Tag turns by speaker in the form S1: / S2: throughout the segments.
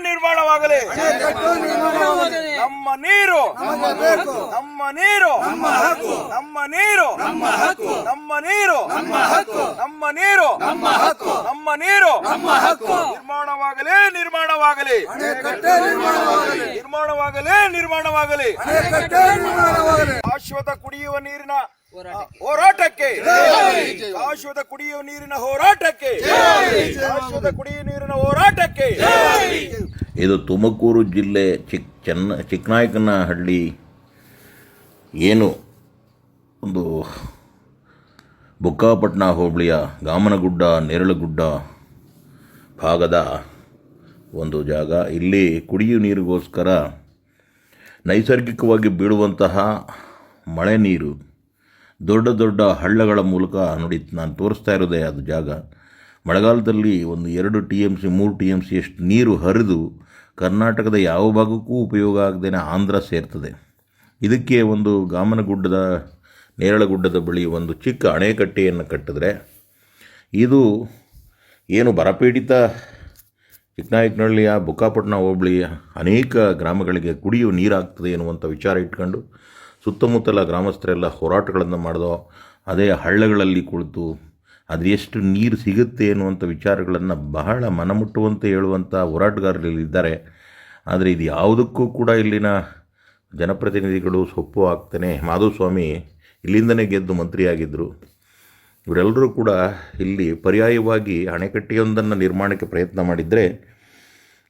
S1: ನಿರ್ಮಾಣವಾಗಲೇ ನಿರ್ಮಾಣವಾಗಲಿ. ನಮ್ಮ ನೀರು ನಮ್ಮ ನೀರು ನಮ್ಮ ನೀರು ನಮ್ಮ ನೀರು ನಮ್ಮ ನೀರು ನಮ್ಮ ನೀರು ನಿರ್ಮಾಣವಾಗಲೇ ನಿರ್ಮಾಣವಾಗಲಿ. ನಿರ್ಮಾಣವಾಗಲೇ ನಿರ್ಮಾಣವಾಗಲಿ. ಶಾಶ್ವತ ಕುಡಿಯುವ ನೀರಿನ ಹೋರಾಟಕ್ಕೆ, ಶಾಶ್ವತ ಕುಡಿಯುವ ನೀರಿನ ಹೋರಾಟಕ್ಕೆ, ಶಾಶ್ವತ ಕುಡಿಯುವ ನೀರಿನ ಹೋರಾಟಕ್ಕೆ.
S2: ಇದು ತುಮಕೂರು ಜಿಲ್ಲೆ ಚಿಕ್ಕನಾಯಕನಹಳ್ಳಿ ಏನು ಒಂದು ಬುಕ್ಕಾಪಟ್ಟಣ ಹೋಬಳಿಯ ಗಾಮನಗುಡ್ಡ ನೇರಳಗುಡ್ಡ ಭಾಗದ ಒಂದು ಜಾಗ. ಇಲ್ಲಿ ಕುಡಿಯುವ ನೀರಿಗೋಸ್ಕರ ನೈಸರ್ಗಿಕವಾಗಿ ಬೀಳುವಂತಹ ಮಳೆ ನೀರು ದೊಡ್ಡ ದೊಡ್ಡ ಹಳ್ಳಗಳ ಮೂಲಕ ನೋಡಿ ನಾನು ತೋರಿಸ್ತಾ ಇರೋದೇ ಅದು ಜಾಗ. ಮಳೆಗಾಲದಲ್ಲಿ ಒಂದು 2 TMC 3 TMC ಅಷ್ಟು ನೀರು ಹರಿದು ಕರ್ನಾಟಕದ ಯಾವ ಭಾಗಕ್ಕೂ ಉಪಯೋಗ ಆಗದೇ ಆಂಧ್ರ ಸೇರ್ತದೆ. ಇದಕ್ಕೆ ಒಂದು ಗಾಮನಗುಡ್ಡದ ನೇರಳಗುಡ್ಡದ ಬಳಿ ಒಂದು ಚಿಕ್ಕ ಅಣೆಕಟ್ಟೆಯನ್ನು ಕಟ್ಟಿದ್ರೆ ಇದು ಏನು ಬರಪೀಡಿತ ಚಿಕ್ಕನಾಯಕನಹಳ್ಳಿಯ ಬುಕ್ಕಾಪಟ್ಟಣ ಹೋಬಳಿಯ ಅನೇಕ ಗ್ರಾಮಗಳಿಗೆ ಕುಡಿಯುವ ನೀರಾಗ್ತದೆ ಎನ್ನುವಂಥ ವಿಚಾರ ಇಟ್ಕೊಂಡು ಸುತ್ತಮುತ್ತಲ ಗ್ರಾಮಸ್ಥರೆಲ್ಲ ಹೋರಾಟಗಳನ್ನು ಮಾಡಿದೋ. ಅದೇ ಹಳ್ಳಗಳಲ್ಲಿ ಕುಳಿತು ಅದು ಎಷ್ಟು ನೀರು ಸಿಗುತ್ತೆ ಎನ್ನುವಂಥ ವಿಚಾರಗಳನ್ನು ಬಹಳ ಮನಮುಟ್ಟುವಂತೆ ಹೇಳುವಂಥ ಹೋರಾಟಗಾರರಿದ್ದಾರೆ. ಆದರೆ ಇದು ಯಾವುದಕ್ಕೂ ಕೂಡ ಇಲ್ಲಿನ ಜನಪ್ರತಿನಿಧಿಗಳು ಸೊಪ್ಪು ಹಾಕ್ತಾನೆ. ಮಾಧುಸ್ವಾಮಿ ಇಲ್ಲಿಂದನೇ ಗೆದ್ದು ಮಂತ್ರಿಯಾಗಿದ್ದರು. ಇವರೆಲ್ಲರೂ ಕೂಡ ಇಲ್ಲಿ ಪರ್ಯಾಯವಾಗಿ ಅಣೆಕಟ್ಟೆಯೊಂದನ್ನು ನಿರ್ಮಾಣಕ್ಕೆ ಪ್ರಯತ್ನ ಮಾಡಿದರೆ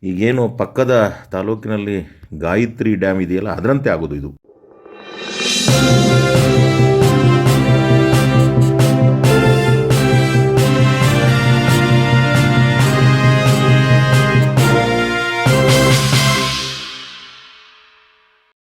S2: ಈಗೇನು ಪಕ್ಕದ ತಾಲೂಕಿನಲ್ಲಿ ಗಾಯತ್ರಿ ಡ್ಯಾಮ್ ಇದೆಯಲ್ಲ ಅದರಂತೆ ಆಗೋದು ಇದು.